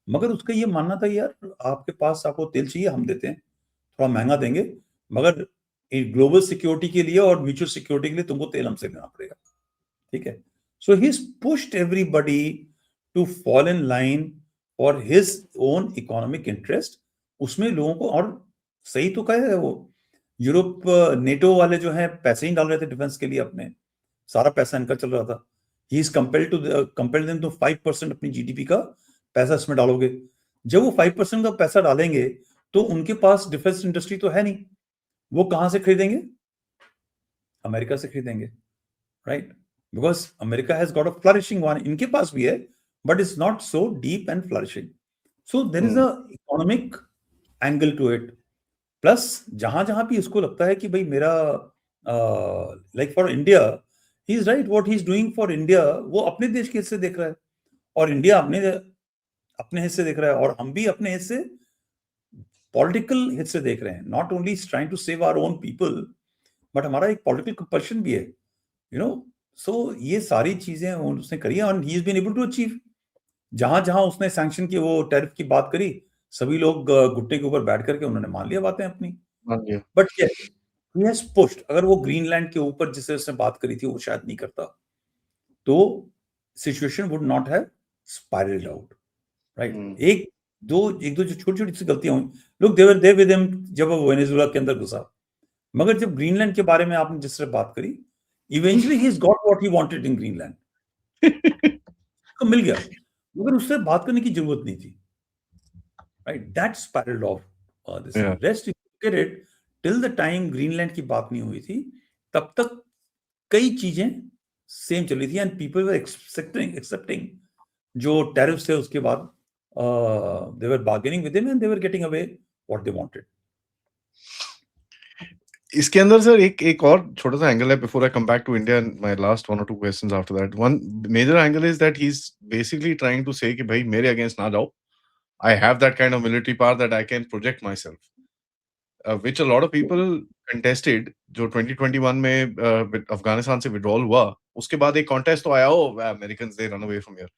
मगर उसका ये मानना था यार आपके पास, आपको तेल चाहिए हम देते हैं, थोड़ा महंगा देंगे, मगर ग्लोबल सिक्योरिटी के लिए और म्यूचुअल सिक्योरिटी के लिए तुमको तेल हमसे लेना पड़ेगा, ठीक है। So he pushed everybody to fall in line for his own economic interest. उसमें लोगों को, और सही तो कहे वो, यूरोप नेटो वाले जो हैं पैसे ही डाल रहे थे डिफेंस के लिए, अपने सारा पैसा इनका चल रहा था। He is compelled them to 5% अपनी जीडीपी का पैसा इसमें डालोगे। जब वो 5% का पैसा डालेंगे तो उनके पास डिफेंस इंडस्ट्री तो है नहीं, वो कहां से खरीदेंगे? अमेरिका से खरीदेंगे, right, because America has got a flourishing one, इनके पास भी है but it's not so deep and flourishing. So there is a economic angle to it. Plus जहां जहां भी इसको लगता है कि भाई मेरा, like for India, he is right, what he is doing for India, वो अपने देश के हिस्से देख रहा है, और इंडिया अपने अपने हिस्से देख रहा है, और हम भी अपने हिस्से पॉलिटिकल हिस्से देख रहे हैं। Not only trying to save our own people, but हमारा एक पॉलिटिकल कंपल्शन भी है, यू नो। सो ये सारी चीजें उसने करी है, and he has been able to achieve। जहां जहां उसने सैंक्शन की, वो टैरिफ की बात करी, सभी लोग घुट्टे के ऊपर बैठ करके उन्होंने मान लिया बातें अपनी। बट he has pushed, अगर वो ग्रीनलैंड के ऊपर जिसे उसने बात करी थी वो शायद नहीं करता, तो situation would not have spiralled out, right. एक दो जो छोटी छोटी सी गलतियां हुई, लोग देवर देर विद हिम जब वो वेनेजुएला के अंदर घुसा, मगर जब ग्रीनलैंड के बारे में आपने जिस तरह बात करी, eventually he has got what he wanted in Greenland, तो मिल गया, मगर उससे बात करने की जरूरत नहीं थी, right. That spiralled of this rest it till the time Greenland की बात नहीं हुई थी, तब तक कई चीजें सेम चली थी, एंड पीपल वर एक्सेप्टिंग जो टैरिफ्स थे, उसके बाद they were bargaining with him and they were getting away what they wanted. इसके अंदर सर एक और छोटा सा एंगल है, before I come back to India and my last 1 or 2 questions after that. One major angle is that he is basically trying to say कि भाई मेरे अगेंस्ट ना जाओ, I have that kind of military power that I can project myself, which a lot of people contested. जो 2021 में अफगानिस्तान से withdrawal हुआ, उसके बाद एक कॉन्टेस्ट तो आया, हो Americans they run away from here.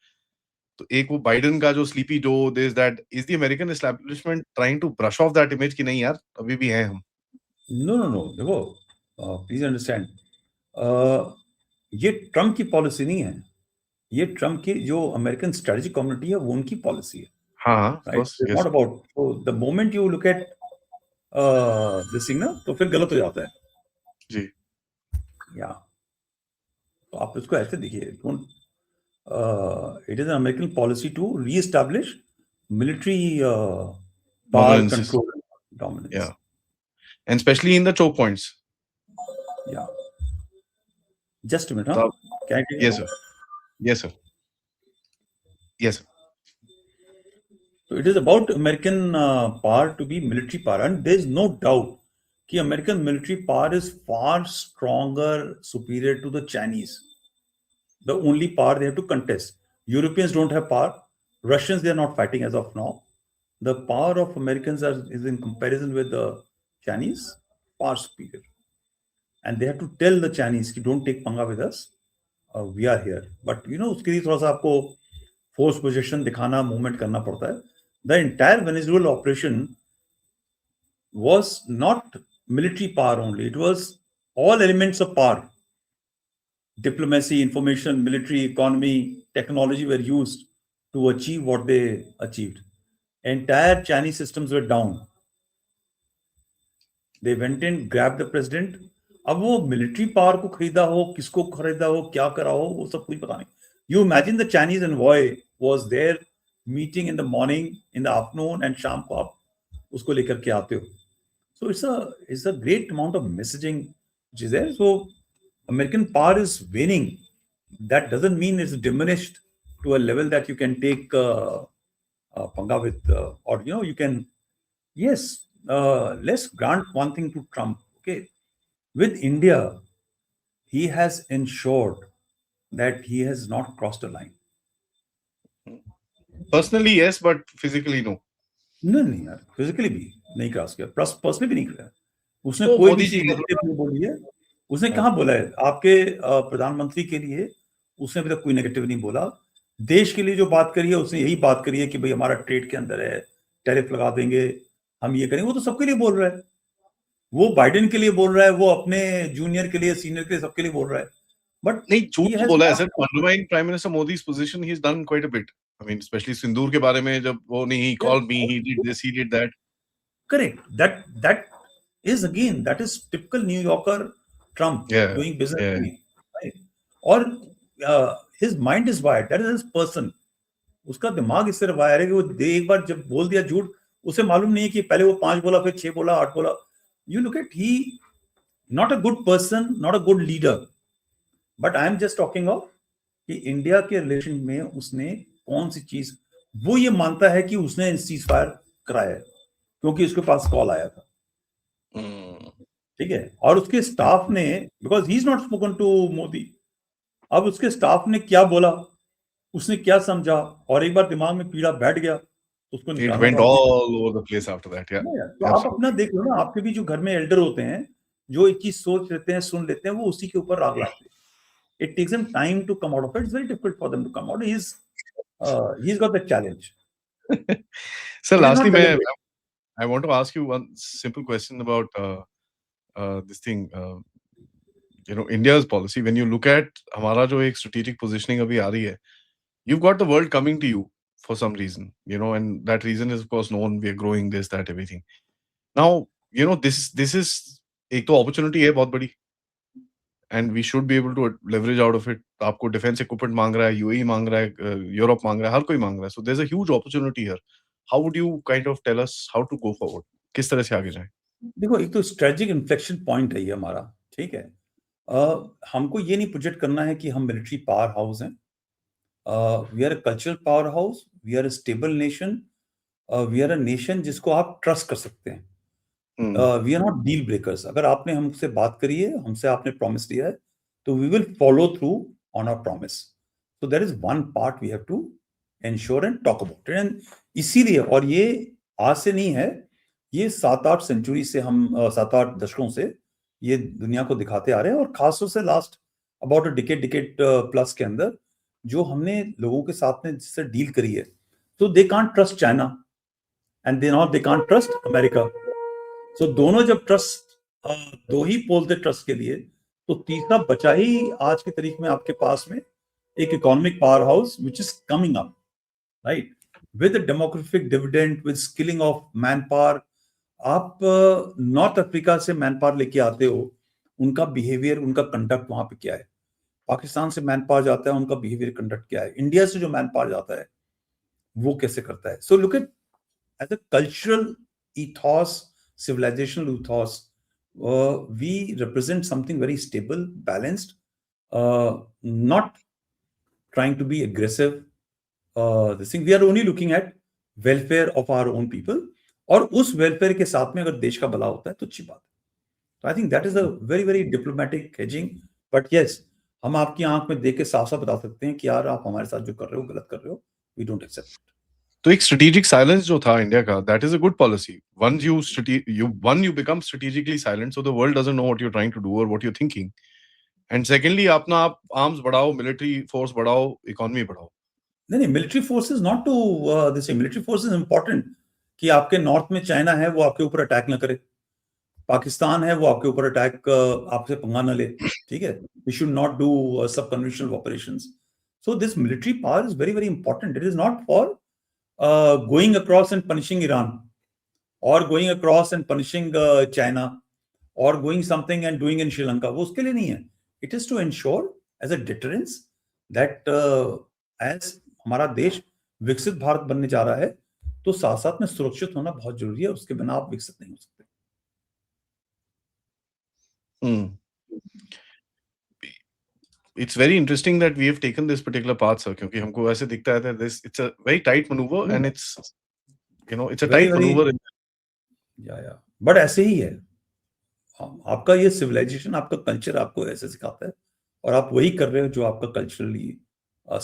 तो एक वो बाइडेन का जो sleepy Joe this that, is the American establishment trying to brush off that image कि नहीं यार अभी भी हैं हम? नो, देखो, प्लीज अंडरस्टैंड, ये ट्रम्प की पॉलिसी नहीं है, ये ट्रम्प की जो अमेरिकन स्ट्रेटेजिक कम्युनिटी है वो उनकी पॉलिसी है, हाँ, right. It's not about, so the moment you look at this thing ना, तो फिर गलत हो जाता है जी। या, तो आप इसको ऐसे देखिए, don't, it is an American policy to re-establish military power Dominance. control and dominance. Yeah. And especially in the choke points. Yeah. Just a minute, So, huh? Can I take yes, it? sir. Yes, sir. Yes, sir. So it is about American power to be military power, and there is no doubt that American military power is far stronger, superior to the Chinese. The only power they have to contest. Europeans don't have power. Russians, they are not fighting as of now. The power of Americans is in comparison with the Chinese far superior. And they have to tell the Chinese, don't take panga with us. We are here. But उसके लिए थोड़ा सा आपको force possession दिखाना, movement करना पड़ता है. The entire Venezuelan operation was not military power only. It was all elements of power. Diplomacy, information, military, economy, technology were used to achieve what they achieved. Entire Chinese systems were down. They went in, grabbed the president. अब वो military power को खरीदा हो, किसको खरीदा हो, क्या करा हो, वो सब कुछ पता नहीं. You imagine the Chinese envoy was there meeting in the morning, in the afternoon, and शाम को आप उसको लेकर के आते हो. So it's a great amount of messaging which is there. So American power is waning. That doesn't mean it's diminished to a level that you can take panga with, or you can. Yes, let's grant one thing to Trump. Okay, with India, he has ensured that he has not crossed a line. Personally, yes, but physically, no. नहीं यार, physically भी नहीं cross किया, plus personally भी नहीं किया. उसने तो कोई मोदी भी जी चीज का नेगेटिव नहीं बोली है. उसने कहाँ बोला है आपके प्रधानमंत्री के लिए? उसने अभी तक कोई नेगेटिव नहीं बोला. देश के लिए जो बात करी है, उसने यही बात करी है कि भाई हमारा ट्रेड के अंदर है, टैरिफ लगा देंगे, हम ये करेंगे. वो तो सबके लिए बोल रहा है. वो बाइडेन के लिए बोल रहा है, वो अपने जूनियर के लिए, सीनियर के लिए, सबके लिए बोल रहा है. बट नहीं, झूठ तो बोला है sir. Undermine prime minister Modi's position, he's done quite a bit. I mean, especially Sindoor के बारे में जब वो नहीं, he called me, he did this, he did that. Correct. That is again, that is typical New Yorker Trump doing business. Yeah. Right? Or his mind is wired. That is his person. उसका दिमाग इससे wire है कि वो एक बार जब बोल दिया झूठ, उसे मालूम नहीं है कि पहले वो 5 बोला, फिर 6 बोला, 8 बोला. You look at he not a good person, not a good leader. But I am just talking of कि इंडिया के रिलेशन में उसने कौन सी चीज, वो ये मानता है कि उसने सीज फायर कराया है क्योंकि उसके पास कॉल आया था. ठीक है. और उसके स्टाफ ने, because he is not spoken to Modi, अब उसके स्टाफ ने क्या बोला, उसने क्या समझा, और एक बार दिमाग में कीड़ा बैठ गया तो उसको It went all over the place after that. Yeah. तो आप अपना देख लो ना, आपके भी जो घर में एल्डर होते हैं, जो एक चीज सोच लेते हैं, सुन लेते हैं, वो उसी के ऊपर राग लाते हैं. It takes them time to come out of it. It's very difficult for them to come out. He's got the challenge. Sir, lastly, I want to ask you one simple question about this thing. India's policy. When you look at हमारा जो एक strategic positioning अभी आ रही है, you've got the world coming to you for some reason, and that reason is of course known. We are growing this, that, everything. Now, this is एक तो opportunity है बहुत बड़ी. And we should be able to leverage out of it. आपको defense equipment मांग रहा है, UAE मांग रहा है, Europe मांग रहा है, हर कोई मांग रहा है. So there's a huge opportunity here. How would you kind of tell us how to go forward? किस तरह से आगे जाएं? देखो, एक तो स्ट्रेटेजिक इन्फ्लेक्शन पॉइंट है ये हमारा. ठीक है. हमको ये नहीं प्रोजेक्ट करना है कि हम मिलिट्री पावर हाउस हैं. We are a cultural powerhouse, we are a stable nation, we are a nation जिसको आप ट्रस्ट कर सकते हैं. We are not deal breakers. अगर आपने हमसे बात करी है, हमसे आपने प्रॉमिस लिया है, तो we will follow through on our promise. So there is one part we have to ensure and talk about. And इसीलिए, और ये आज से नहीं है, ये 7-8 सेंचुरी से, हम 7-8 दशकों से ये दुनिया को दिखाते आ रहे हैं. और खासतौर से last about a decade plus के अंदर जो हमने लोगों के साथ में जिससे डील करी है, तो they can't trust China and they can't trust America. So दोनों जब ट्रस्ट, दो ही पोल थे ट्रस्ट के लिए, तो तीसरा बचा ही आज की तारीख में आपके पास में एक economic power house which is coming up, right, with demographic dividend, with skilling of man power. आप नॉर्थ अफ्रीका से मैन पावर लेके आते हो, उनका बिहेवियर, उनका कंडक्ट वहां पे क्या है. पाकिस्तान से मैन पावर जाता है, उनका बिहेवियर, कंडक्ट क्या है. इंडिया से जो मैन पावर जाता है वो कैसे करता है. So look at as a cultural ethos, civilizational ethos, we represent something very stable, balanced, not trying to be aggressive. This thing, we are only looking at welfare of our own people. और उस welfare के साथ में अगर देश का भला होता है तो अच्छी बात है. So I think that is a very very diplomatic hedging. But yes, हम आपकी आंख में देख के साफ-साफ बता सकते हैं कि यार आप हमारे साथ जो कर रहे हो गलत कर रहे हो. We don't accept it. तो एक strategic silence जो था इंडिया का, that is a good policy. Once you become strategically silent, so the world doesn't know what you're trying to do or what you're thinking. And secondly, आप arms बढ़ाओ, military force बढ़ाओ, economy बढ़ाओ. नहीं, military force is not to this. Military force is important कि आपके north में China है वो आपके ऊपर अटैक ना करे, पाकिस्तान है वो आपके ऊपर अटैक आपसे पंगा ना ले. ठीक है, we should not do sub conventional operations. So this military power is very very important. It is not for going across and punishing Iran और going across and punishing China और going something and doing in Sri Lanka. वो उसके लिए नहीं है. It is to ensure as a deterrence that as हमारा देश विकसित भारत बनने जा रहा है तो साथ साथ में सुरक्षित होना बहुत जरूरी है. उसके बिना आप विकसित नहीं हो सकते. It's very interesting that we have taken this particular path, sir, क्योंकि हमको ऐसे दिखता है that it's a very tight maneuver and it's a tight maneuver. या बट ऐसे ही है. आपका ये सिविलाइजेशन, आपका कल्चर आपको ऐसे सिखाता है और आप वही कर रहे हो जो आपका कल्चरली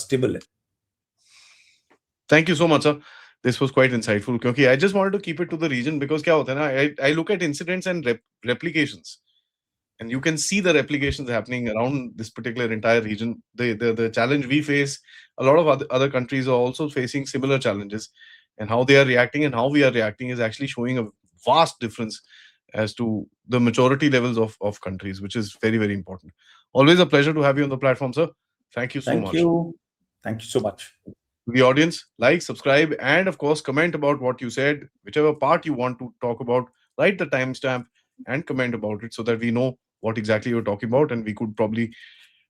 स्टेबल है. Thank you so much, sir. This was quite insightful. क्योंकि I just wanted to keep it to the region because क्या होता है ना, I look at incidents and replications, and you can see the replications happening around this particular entire region. The challenge we face, a lot of other countries are also facing similar challenges, and how they are reacting and how we are reacting is actually showing a vast difference as to the maturity levels of countries, which is very very important. Always a pleasure to have you on the platform, sir. Thank you so much. Thank you so much. The audience, like, subscribe, and of course comment about what you said. Whichever part you want to talk about, write the timestamp and comment about it so that we know what exactly you're talking about and we could probably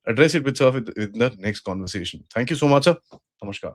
address it with sir in the next conversation. Thank you so much, sir. Namaskar.